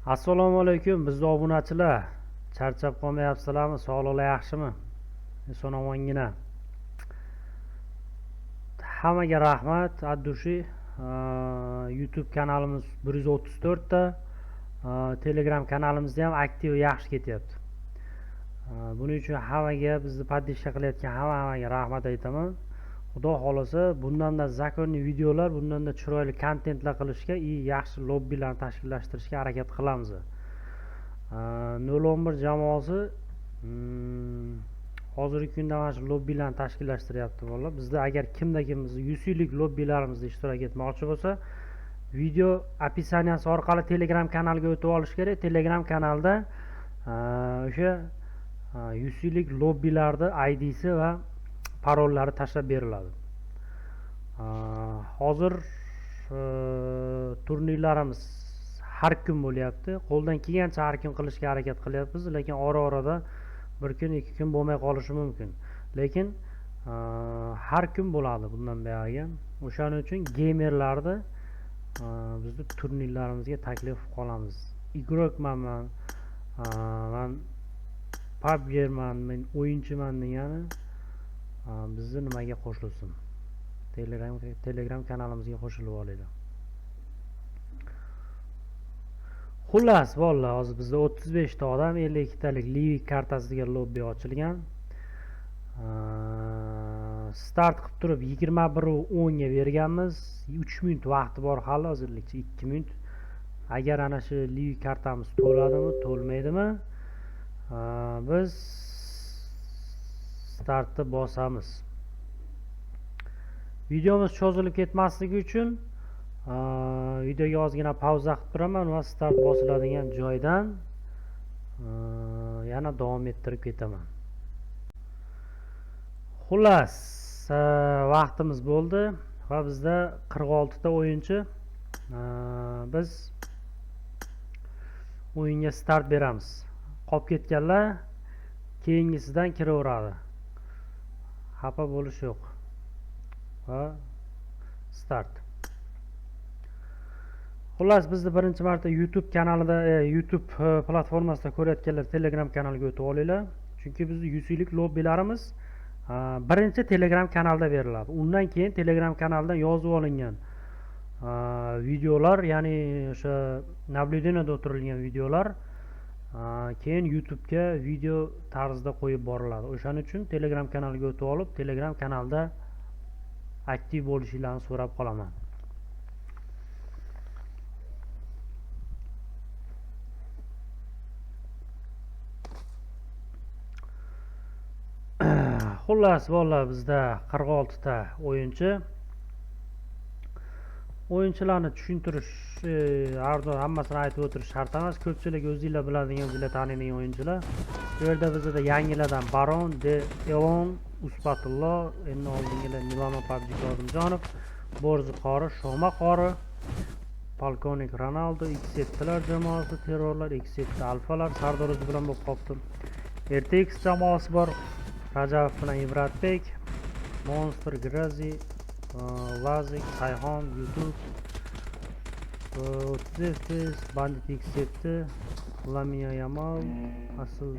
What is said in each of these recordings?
Assalomu alaykum bizning obunachilar. Charchab qolmayapsizlarmi? Sog'liqlar yaxshimi? Eson omongina. Hammaga rahmat. Addushi YouTube kanalimiz 134 ta. Telegram kanalimizda ham aktiv yaxshi ketyapti. Buning uchun hammaga bizni podpishka qilayotgan hammaga rahmat aytaman. Xudo xolasa bundan-da zakonli videolar, bundan-da chiroyli kontentlar qilishga, yaxshi lobbilarni tashkillashtirishga harakat qilamiz. 011 jamoasi hozirgi kunda mana shu lobbilarni tashkillashtiryapti. Vallahi bizda agar kimda-kim 100 yillik lobbilarimizda ishtirok etmoqchi bo'lsa, video opisaniyasi orqali Telegram kanaliga o'tib olish kerak. Telegram kanalda o'sha 100 yillik lobbilarning ID'si va parollari tashlab beriladi. Hozir turnirlarimiz har kun bo'lyapti. Qo'ldan kelgancha har kun qilishga harakat qilyapmiz, lekin ora-orada bir kun, ikki kun bo'lmay qolishi mumkin. Lekin har kun bo'ladi bundan buyog'iga. O'shaning uchun gamerlarni bizni turnirlarimizga taklif qilamiz. Igrokman men PUBG'man, men o'yinchiman degani bizni nimaga qo'shilsin? Telegram kanalimizga qo'shilib olinglar. Xullas, vallahi hozir bizda 35 ta odam 52 talik Livik kartasiga lobbi ochilgan. Start qilib turib 21:10 ga berganmiz. 3 minut vaqti bor hali, hozirlikcha 2 minut. Agar ana shu Livik kartamiz to'ladimi, to'lmaydimi, biz startni bosamiz. Videomiz cho'zilib ketmasligi uchun videoga ozgina pauza qilib turaman va start bosiladigan joydan yana davom ettirib ketaman. Xullas, vaqtimiz bo'ldi va bizda 46 ta o'yinchi. Biz o'yinga start beramiz. Qolib ketganlar keyingisidan kiraveradi. Xafa bo'lish yo'q. Va start. Xullas, bizni birinchi marta YouTube kanalida, YouTube platformasida ko'rayotganlar Telegram kanaliga o'tib olinglar. Chunki bizning 100 yillik lobbilarimiz birinchi Telegram kanalda beriladi. Undan keyin Telegram kanalidan yozib olingan videolar, ya'ni o'sha nablюдениеda o'tirilgan videolar keyin YouTube'ga video tarzida qo'yib boriladi. O'shaning uchun Telegram kanaliga o'tib olib, Telegram kanalda aktiv bo'lishingizni so'rab qolaman. Xullas, vallahi bizda 46 ta o'yinchi. O'yinchilarni tushuntirish, hammasini aytib o'tirish shart emas. Ko'pchilik o'zingizlar biladigan, o'zingizlar taniydigan o'yinchilar. Bu yerda bizda yangilardan Baron, De Elon, Usbatullo, endi oldingilar Milano PUBG Kozimjonov, Borzi qori, Shoma qori, Polkovnik Ronaldo, X7lar jamoasi, terrorlar, X7 alfalar, Sardor o'zi bilan bo'lib qolibdi. RTX jamoasi bor. Rajabov bilan Ibratbek, Monster, Grazi, Lazik, Sayxon, YouTube, 30 FPS, Bandit X7, Lamia Yamal, asl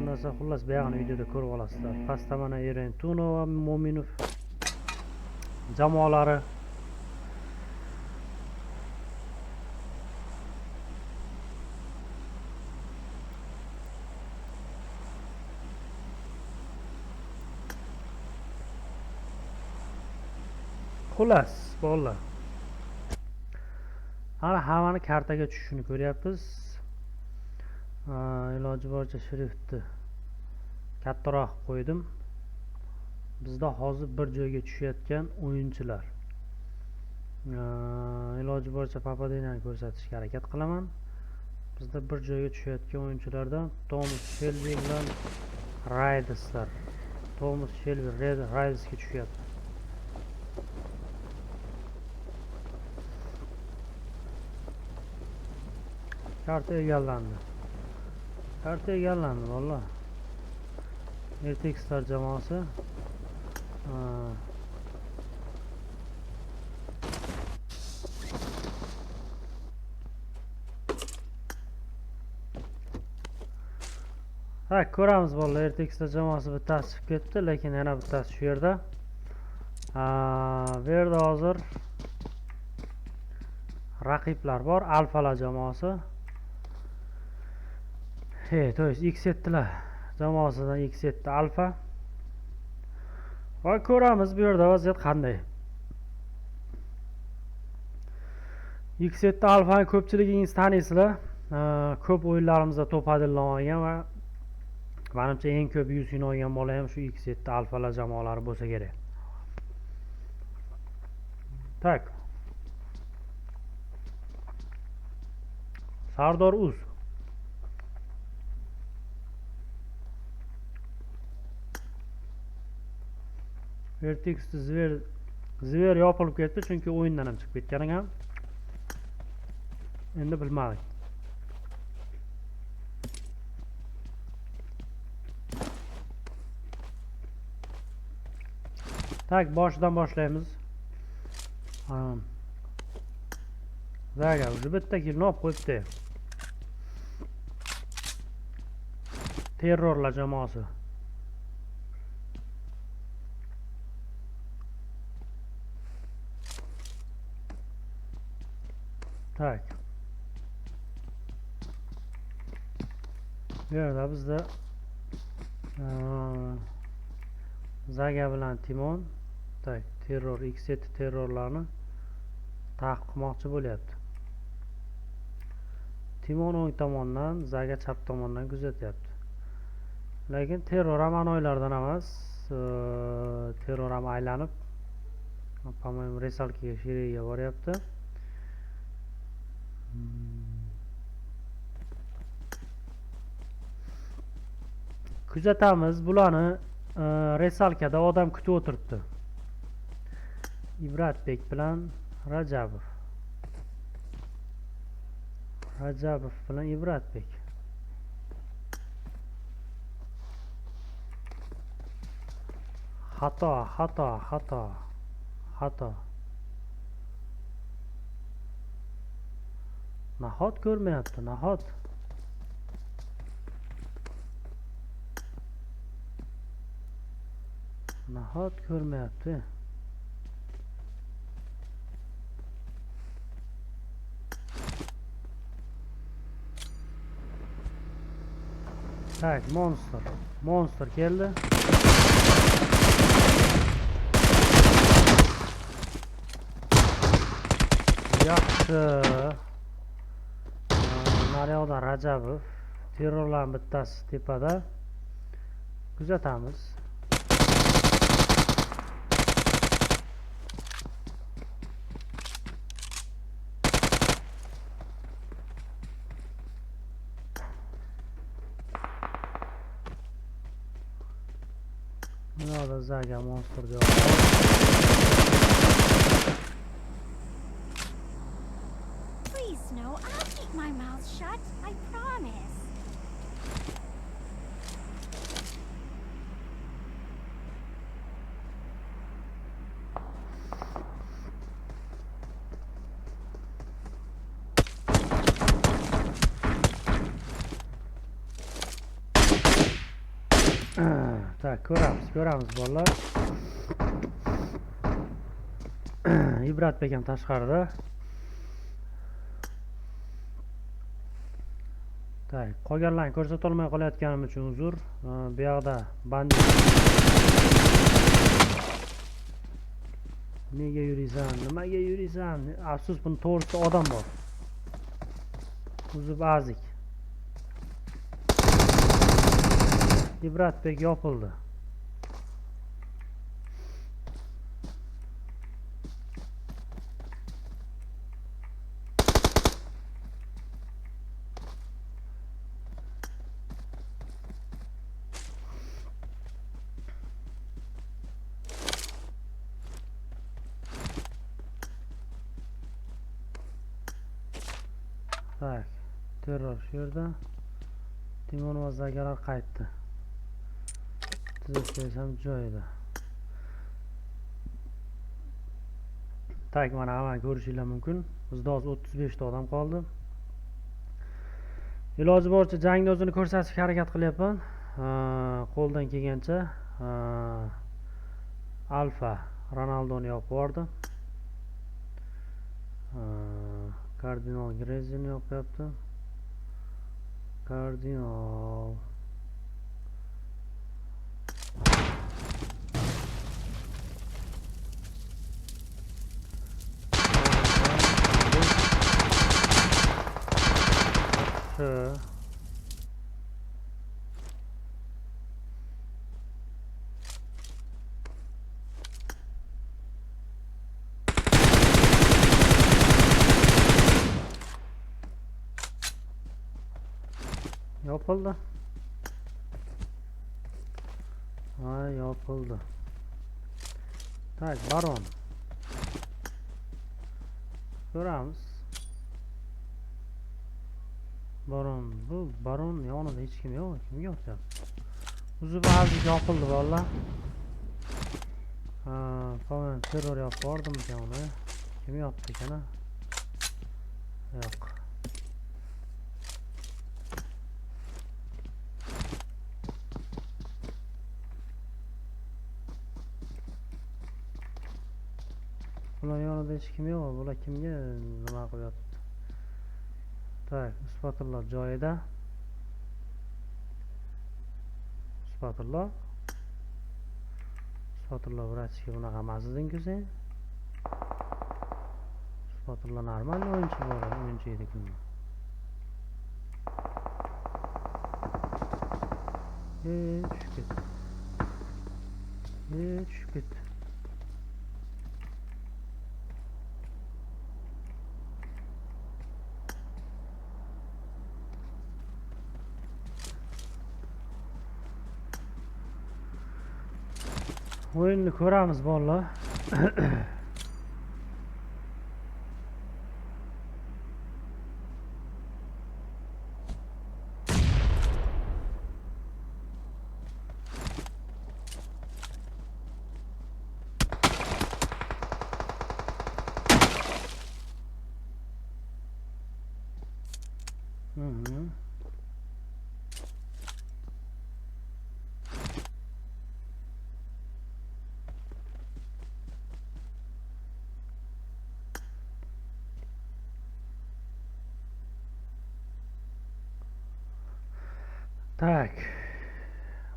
narsa, xullas buyog'ini videoda ko'rib olasizlar. Pastda mana Eren Tuno va Mo'minov jamoalari. Xullas, bolalar. Hali hammani kartaga tushishini ko'ryapmiz. Iloji boricha shriftni kattaroq qo'ydim. Bizda hozir bir joyga tushayotgan o'yinchilar. Iloji boricha papadinani ko'rsatishga harakat qilaman. Bizda bir joyga tushayotgan o'yinchilardan Thomas Shelby bilan Raiderslar. Thomas Shelby Raidersga tushyapti. Karta egallandi. Karta egallandi vallahi. RTX'lar jamoasi. Tak, ko'ramiz bolalar. RTX'da jamoasi bittasi chiqib ketdi, lekin yana bittasi shu yerda. Bu yerda hozir raqiblar bor, alfalar jamoasi. To есть X7lar jamoasidan X7 alfa. Va ko'ramiz bu yerda vaziyat qanday. X7 alfani ko'pchiligingiz taniysizlar. Ko'p o'yinlarimizda top adillan olgan va menimcha eng ko'p 100 kun o'ynagan bola ham shu X7 alfalar jamoalari bo'lsa kerak. Tak. Sardor Uz. RTX Zver yopilib ketdi chunki o'yindan ham chiqib ketgan ekan. Endi bilmadik. Tak, boshidan boshlaymiz. Zaga, уже bitta kilni olib qo'yibdi. Terrorlar jamoasi. Tak. Bu yerda bizda Zaga bilan Timon tak terror X7 terrorlarni ta'qib qilmoqchi bo'lyapti. Timon o'ng tomondan, Zaga chap tomondan kuzatyapti. Lekin terror ham anoylardan emas, terror ham aylanib, по-моему, resalkaga sheriga boryapti. Kuzatamiz, bularni resalkada odam kutib o'tiribdi. Ibratbek bilan Rajabov. Rajabov bilan Ibratbek. Xato. Nahot ko'rmayapti, nahot. Nahot ko'rmayapti. Tak, monster keldi. Yaxshi. Naryoqda Rajabov, terrorlarning bittasi tepada. Kuzatamiz. Burada Zaga monster diyor. Please, no, I'll keep my mouth shut. I promise. Tak, ko'ramiz bolalar. Ibratbek ham tashqarida. Tak, qolganlarni ko'rsata olmay qolayotganim uchun uzr. Bu yoqda bandit. Nega yuriysan? Nimaga yuriysan? Afsus, buni to'g'risida odam bor. Uzib azik. Ibratbek yopildi. Tak, terror shu yerda. Timon va Zagalar qaytdi. Tuzatsangiz ham joyida. Tak, mana hamma ko'rishinglar mumkin. Bizda hozir 35 ta odam qoldi. Iloji boricha jangda o'zini ko'rsatishga harakat qilyapman. qo'ldan kelgancha Alfa Ronaldoni yopib yubordi. Kardinal Grezini yopyapti. Kardinal Şu yapıldı. Ay yapıldı. Tak baron. Ko'ramiz. Baron. Bu baron yonida hech kim yo'q. Kim yotyapti? O'zi ba'zi yopildi valla. Falan terror yopib yubordim uni. Kim yopdi ekan? Yo'q. Bular yonida hech kim yo'q. Bular kimga nima qilyapti? Tak, spatula joyida. Spatula vrachga bunaqa emas eding-ku sen. Spatula normal o'yinchi bor, o'yinchi edi kun. Tushib ketdi. Tushib ketdi. O'yinni ko'ramiz bolalar. Tak.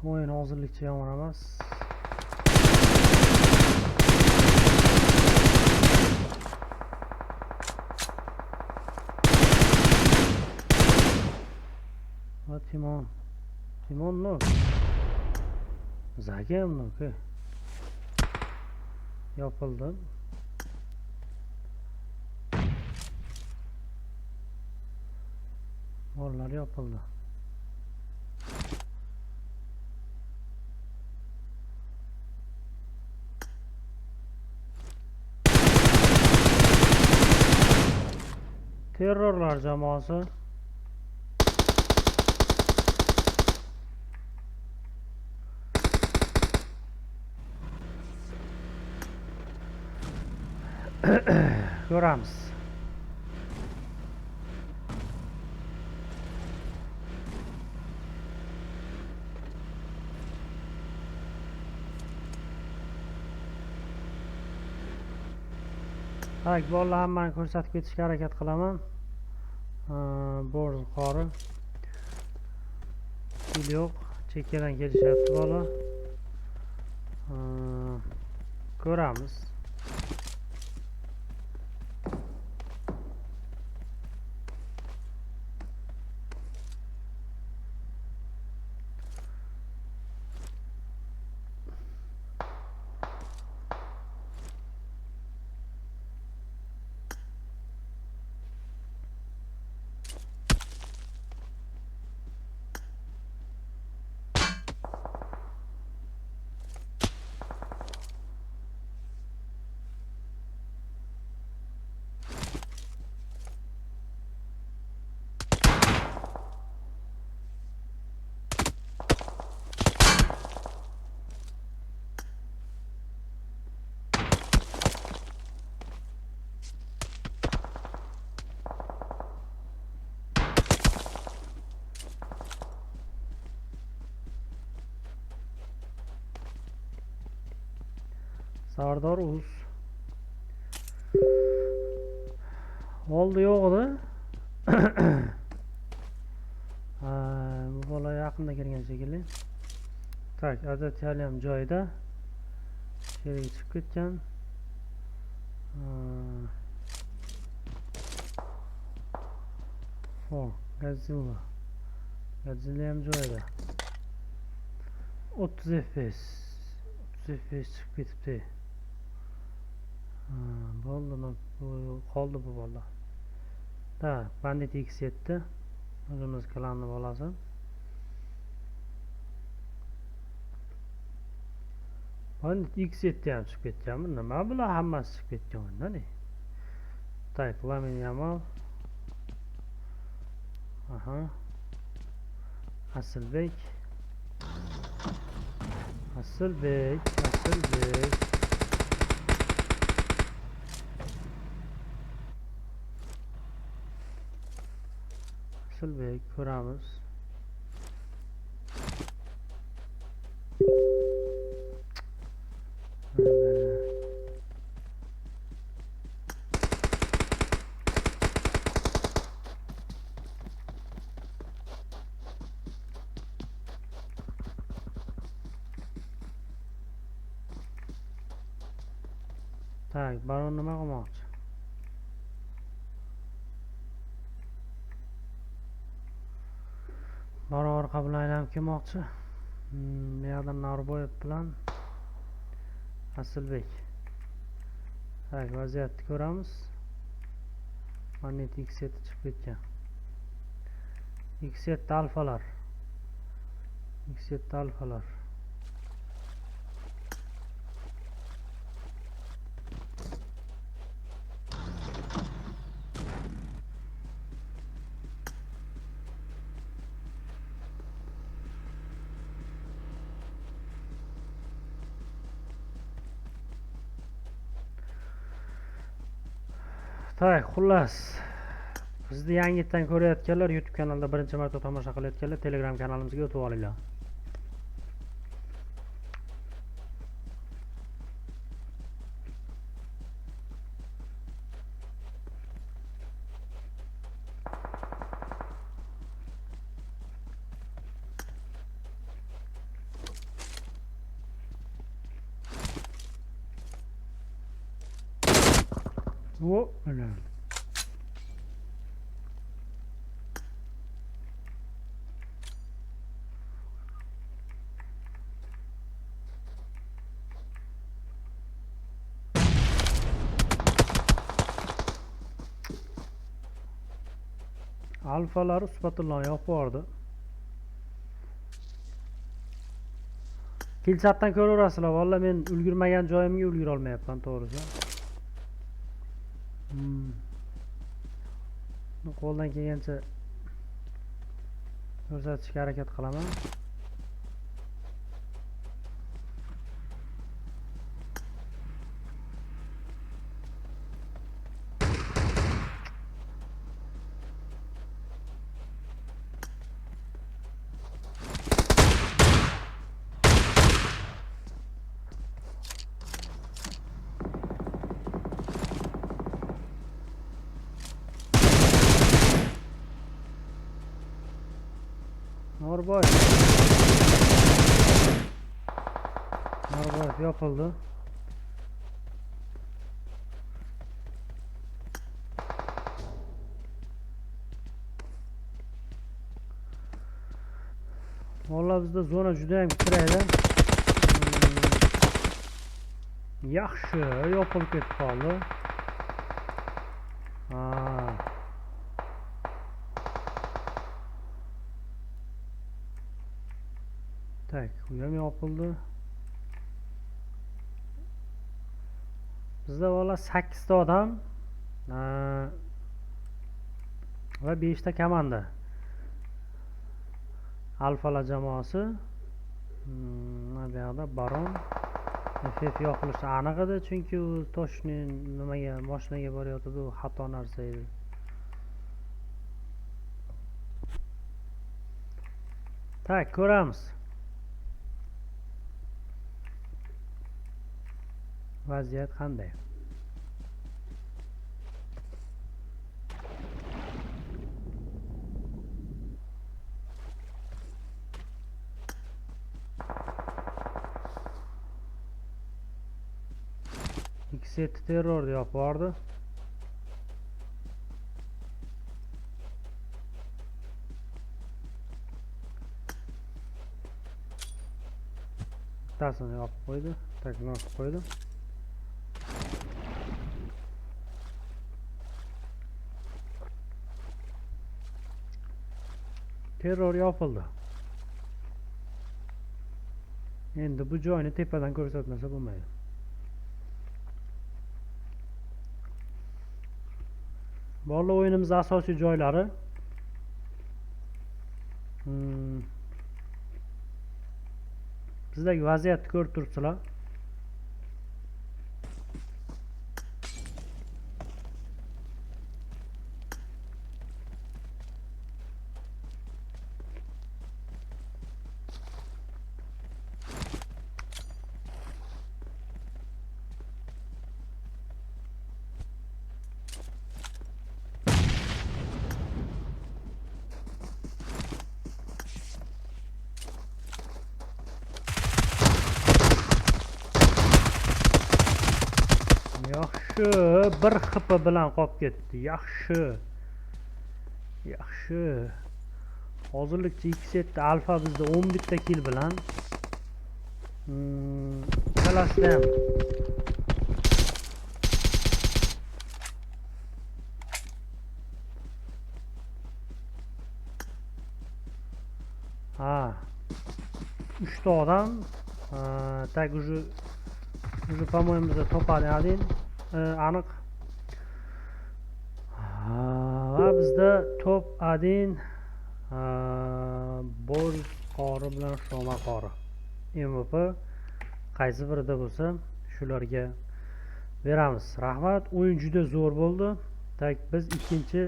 O'yin hozirlikcha yomon emas. Va Timon. Timon no. Zagam no ki. Yopildi. Onlar yopildi. Terrorlar jamoasi. Ko'ramiz. Tak, bolalar hammani ko'rsatib ketishga harakat qilaman. Bo'z qori. Fil yo'q, chekkadan kelishyapti bola. Ko'ramiz. Sardor Uz. Oldu yo'qdi. Ha, bu bola yaqinda kelgan shekilli. Tak, Azatali ham joyida. Sherga chiqib ketgan. Godzilla. Godzilla ham joyida. 30 FPS. 30 FPS chiqib ketibdi. Bo'ldi, qoldi bu bola. Da, Bandit X7. O'zimiz klanni bolasi. Bandit X7 ham chiqib ketganmi? Nima bular hammasi chiqib ketgan onda-ne? Tak, Lamine Yamal. Aha. Asilbek. Asilbek. Asilbek ko'ramiz. Tak, baron nima qilmoqchi? Baron orqa bilan aylanib kelmoqchi. Bu yerdan Narboyev bilan Asilbek. Tak, vaziyatni ko'ramiz. Bandit X7 chiqib ketgan. X7 alfalar. Tak, xullas. Bizni yangitdan ko'rayotganlar, YouTube kanalida birinchi marta tomosha qilayotganlar, Telegram kanalimizga o'tib olinglar. Öyle. Alfalar Usbatullah yo'q Kilsatdan ko'raverasizlar. Valla men ulgurmagan joyimga ulgura olmayapman, to'g'risi. Qo'ldan kelgancha ko'rsatishga harakat qilaman. Narboyev yapıldı. Vallahi bizde zona juda ham kiraydi. Yaxshi, yopilib ketib qoldi. Tak, bu ham yopildi. Bizda valla 8 ta odam va 5 ta komanda. Alfalar jamoasi. Bu yerda Baron FF yoqilishi aniq edi, chunki u toshning nimaga mashinaga borayotdi, u xato narsa edi. Tak, ko'ramiz. vaziyat qanday? Ikki seti terrorni yopib yubordi. Bittasini yopib qo'ydi, takni yopib qo'ydi. Terror yopildi. Endi bu joyni tepadan ko'rsatmasa bo'lmaydi. Bolalar, o'yinimiz asosiy joylari. Bizdagi vaziyatni ko'rib turibsizlar. Yaxshi, bir xp bilan qolib ketdi. Yaxshi. Yaxshi. Hozirlikcha ikki setda alfa bizda 11 ta kill bilan. Ikkalasida ham uch ta odam. Tak уже по-моему за topadi один. Aniq. Va bizda top 1 Boris qori bilan Shoma qori. MVP qaysi birida bo'lsa, shularga beramiz. Rahmat. O'yin juda zo'r bo'ldi. Tak biz ikkinchi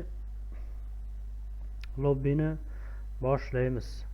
lobbini boshlaymiz.